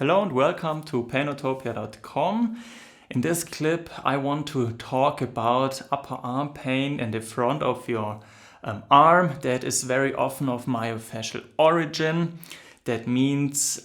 Hello and welcome to Painotopia.com. In this clip I want to talk about upper arm pain in the front of your arm that is very often of myofascial origin. That means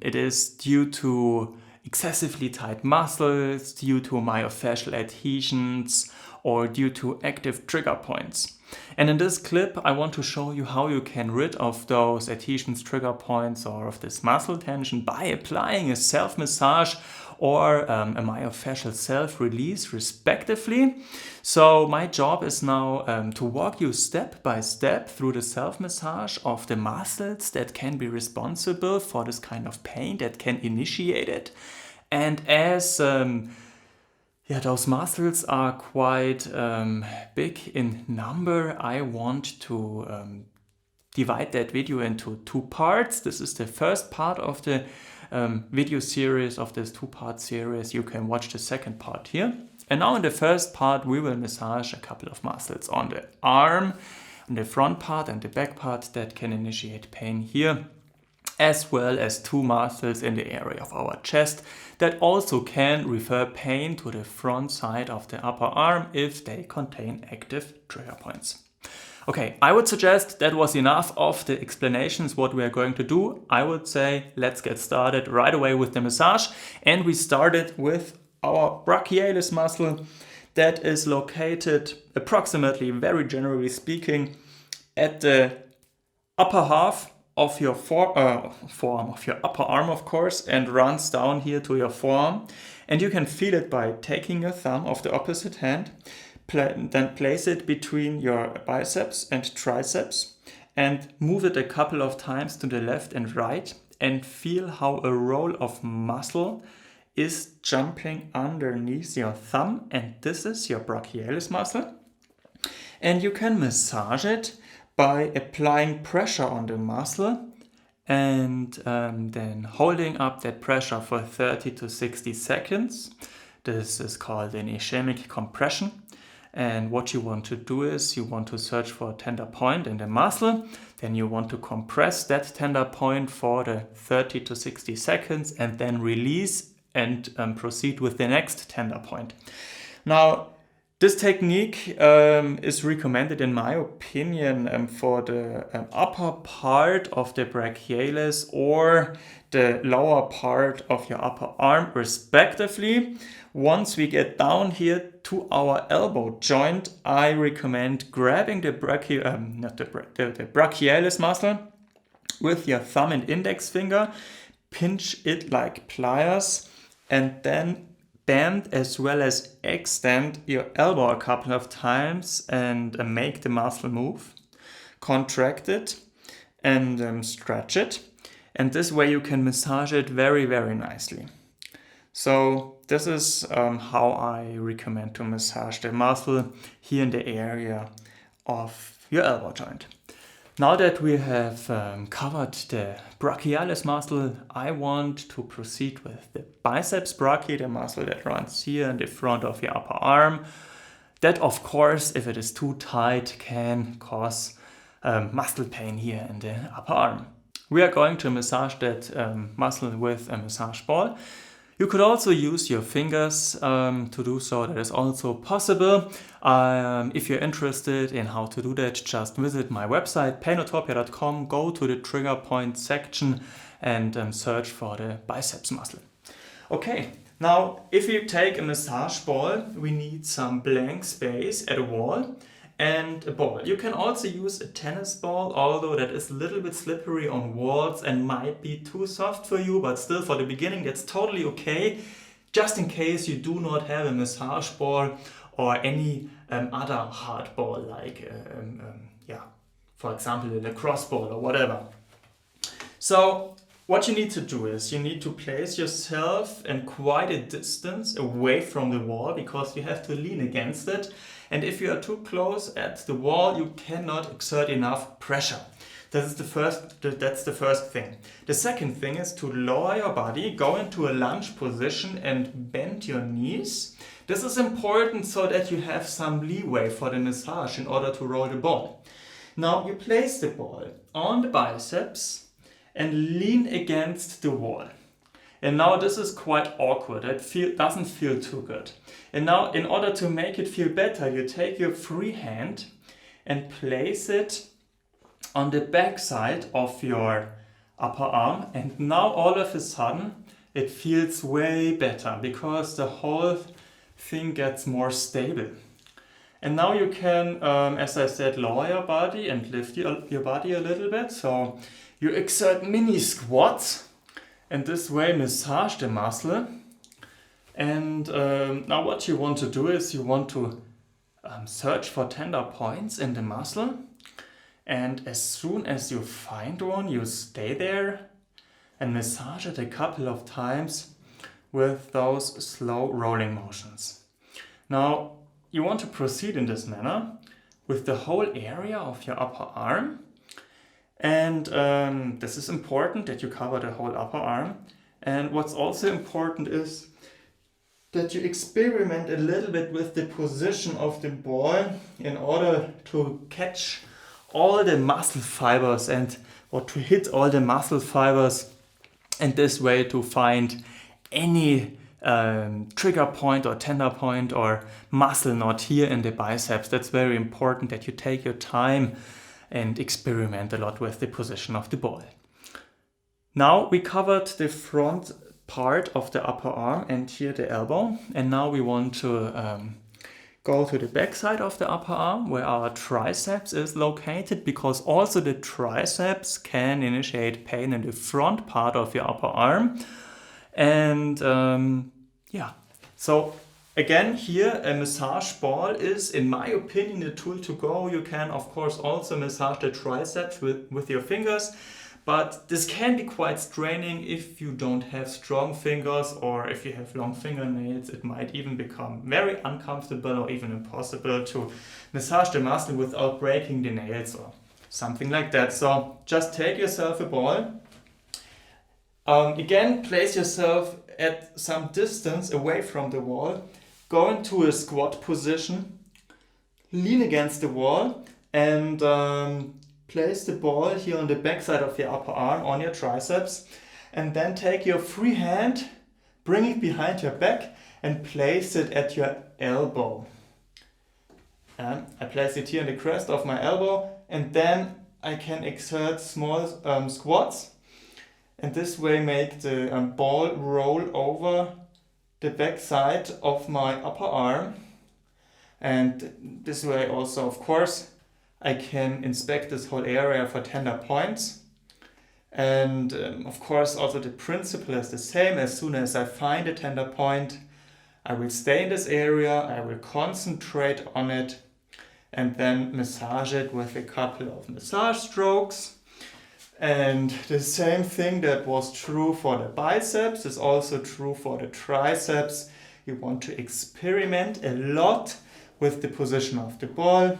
it is due to excessively tight muscles, due to myofascial adhesions, or due to active trigger points. And in this clip, I want to show you how you can rid of those adhesions, trigger points, or of this muscle tension by applying a self-massage or a myofascial self-release respectively. So my job is now to walk you step by step through the self-massage of the muscles that can be responsible for this kind of pain, that can initiate it. And as those muscles are quite big in number, I want to divide that video into two parts. This is the first part of the video series of this two-part series. You can watch the second part here. And now in the first part, we will massage a couple of muscles on the arm, on the front part and the back part that can initiate pain here, as well as two muscles in the area of our chest that also can refer pain to the front side of the upper arm if they contain active trigger points. Okay, I would suggest that was enough of the explanations what we are going to do. I would say let's get started right away with the massage, and we started with our brachialis muscle that is located approximately, very generally speaking, at the upper half of your forearm of your upper arm, of course, and runs down here to your forearm. And you can feel it by taking your thumb of the opposite hand, then place it between your biceps and triceps and move it a couple of times to the left and right, and feel how a roll of muscle is jumping underneath your thumb, and this is your brachialis muscle. And you can massage it by applying pressure on the muscle and then holding up that pressure for 30 to 60 seconds. This is called an ischemic compression. And what you want to do is you want to search for a tender point in the muscle. Then you want to compress that tender point for the 30 to 60 seconds and then release and proceed with the next tender point. Now, this technique is recommended, in my opinion, for the upper part of the brachialis or the lower part of your upper arm, respectively. Once we get down here to our elbow joint, I recommend grabbing the brachialis muscle with your thumb and index finger, pinch it like pliers, and then bend as well as extend your elbow a couple of times and make the muscle move. Contract it and stretch it. And this way you can massage it very, very nicely. So this is how I recommend to massage the muscle here in the area of your elbow joint. Now that we have covered the brachialis muscle, I want to proceed with the biceps brachii, the muscle that runs here in the front of your upper arm. That, of course, if it is too tight, can cause muscle pain here in the upper arm. We are going to massage that muscle with a massage ball. You could also use your fingers to do so. That is also possible. If you're interested in how to do that, just visit my website, Painotopia.com, go to the trigger point section and search for the biceps muscle. Okay, now if you take a massage ball, we need some blank space at a wall and a ball. You can also use a tennis ball, although that is a little bit slippery on walls and might be too soft for you, but still for the beginning that's totally okay. Just in case you do not have a massage ball or any other hard ball like, for example, a lacrosse ball or whatever. So what you need to do is you need to place yourself in quite a distance away from the wall, because you have to lean against it. And if you are too close at the wall, you cannot exert enough pressure. That's the first thing. The second thing is to lower your body, go into a lunge position and bend your knees. This is important so that you have some leeway for the massage in order to roll the ball. Now you place the ball on the biceps and lean against the wall. And now this is quite awkward. It doesn't feel too good. And now in order to make it feel better, you take your free hand and place it on the back side of your upper arm. And now all of a sudden it feels way better because the whole thing gets more stable. And now you can, as I said, lower your body and lift your body a little bit. So you exert mini squats and this way massage the muscle. And now what you want to do is you want to search for tender points in the muscle. And as soon as you find one, you stay there and massage it a couple of times with those slow rolling motions. Now, you want to proceed in this manner with the whole area of your upper arm. And this is important that you cover the whole upper arm. And what's also important is that you experiment a little bit with the position of the ball in order to catch all the muscle fibers or to hit all the muscle fibers, and this way to find any trigger point or tender point or muscle knot here in the biceps. That's very important that you take your time and experiment a lot with the position of the ball. Now we covered the front part of the upper arm and here the elbow, and now we want to go to the back side of the upper arm where our triceps is located, because also the triceps can initiate pain in the front part of your upper arm. And so again here a massage ball is, in my opinion, the tool to go. You can of course also massage the triceps with your fingers, but this can be quite straining if you don't have strong fingers, or if you have long fingernails. It might even become very uncomfortable or even impossible to massage the muscle without breaking the nails or something like that. So just take yourself a ball. Again, place yourself at some distance away from the wall. Go into a squat position. Lean against the wall and place the ball here on the back side of your upper arm on your triceps, and then take your free hand, bring it behind your back and place it at your elbow. And I place it here in the crest of my elbow, and then I can exert small squats, and this way make the ball roll over the back side of my upper arm. And this way also, of course, I can inspect this whole area for tender points. And of course also the principle is the same. As soon as I find a tender point, I will stay in this area, I will concentrate on it and then massage it with a couple of massage strokes. And the same thing that was true for the biceps is also true for the triceps. You want to experiment a lot with the position of the ball.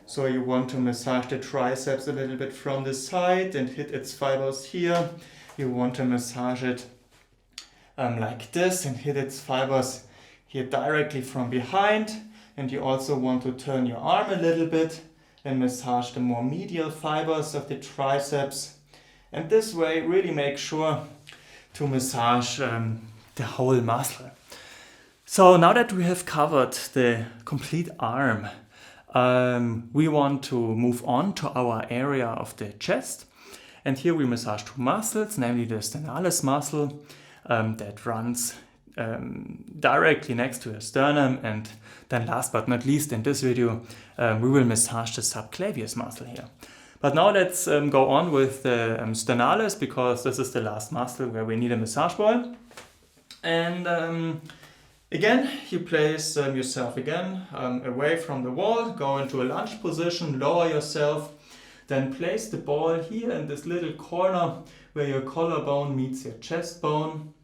So you want to massage the triceps a little bit from the side and hit its fibers here. You want to massage it like this and hit its fibers here directly from behind. And you also want to turn your arm a little bit and massage the more medial fibers of the triceps. And this way really make sure to massage the whole muscle. So now that we have covered the complete arm, we want to move on to our area of the chest. And here we massage two muscles, namely the Sternalis muscle that runs directly next to your sternum. And then last but not least in this video, we will massage the Subclavius muscle here. But now let's go on with the Sternalis, because this is the last muscle where we need a massage ball. And again, you place yourself again away from the wall, go into a lunge position, lower yourself, then place the ball here in this little corner where your collarbone meets your chest bone.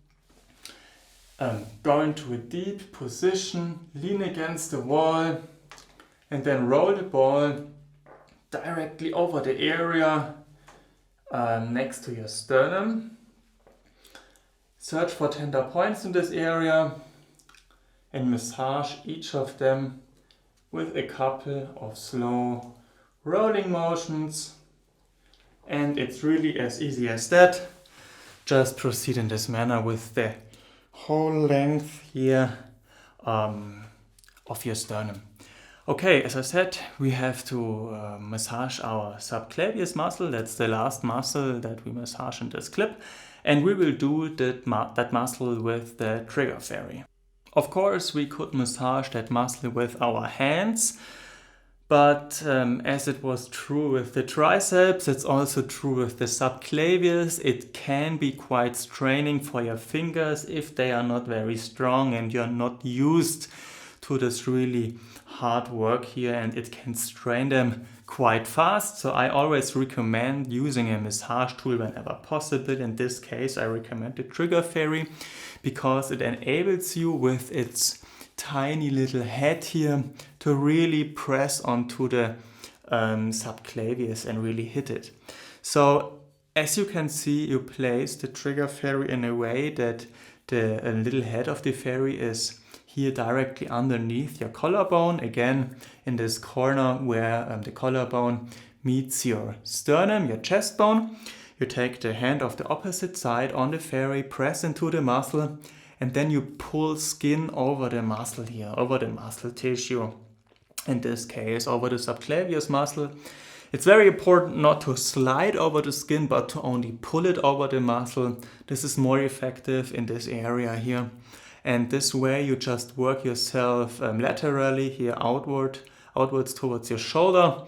Go into a deep position, lean against the wall, and then roll the ball directly over the area next to your sternum. Search for tender points in this area and massage each of them with a couple of slow rolling motions. And it's really as easy as that. just proceed in this manner with the whole length here of your sternum. Okay, as I said, we have to massage our subclavius muscle. That's the last muscle that we massage in this clip. And we will do that muscle with the trigger fairy. Of course, we could massage that muscle with our hands. But as it was true with the triceps, it's also true with the subclavius. It can be quite straining for your fingers if they are not very strong and you're not used to this really hard work here, and it can strain them quite fast. So I always recommend using a massage tool whenever possible. In this case, I recommend the trigger fairy because it enables you with its tiny little head here to really press onto the subclavius and really hit it. So as you can see, you place the trigger fairy in a way that the little head of the fairy is here directly underneath your collarbone, again in this corner where the collarbone meets your sternum, your chest bone. You take the hand of the opposite side on the fairy, press into the muscle, and then you pull skin over the muscle here, over the muscle tissue. In this case, over the subclavius muscle. It's very important not to slide over the skin, but to only pull it over the muscle. This is more effective in this area here. And this way you just work yourself laterally here outwards towards your shoulder,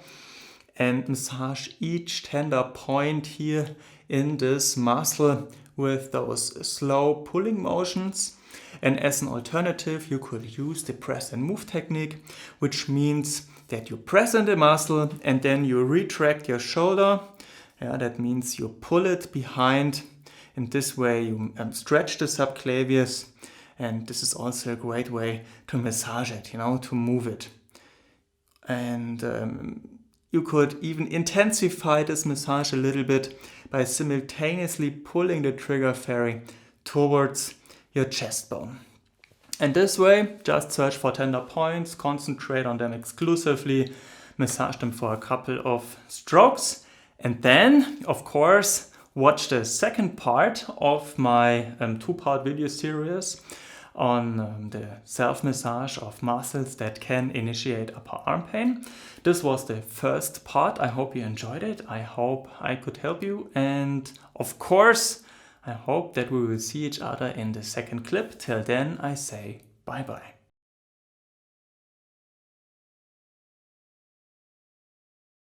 and massage each tender point here in this muscle with those slow pulling motions. And as an alternative, you could use the press and move technique, which means that you press in the muscle and then you retract your shoulder. Yeah, that means you pull it behind. In this way you stretch the subclavius. And this is also a great way to massage it, to move it. And you could even intensify this massage a little bit by simultaneously pulling the trigger fairy towards your chest bone. And this way, just search for tender points, concentrate on them exclusively, massage them for a couple of strokes, and then, of course, watch the second part of my two-part video series on the self-massage of muscles that can initiate upper arm pain. This was the first part. I hope you enjoyed it. I hope I could help you. And of course, I hope that we will see each other in the second clip. Till then, I say bye-bye.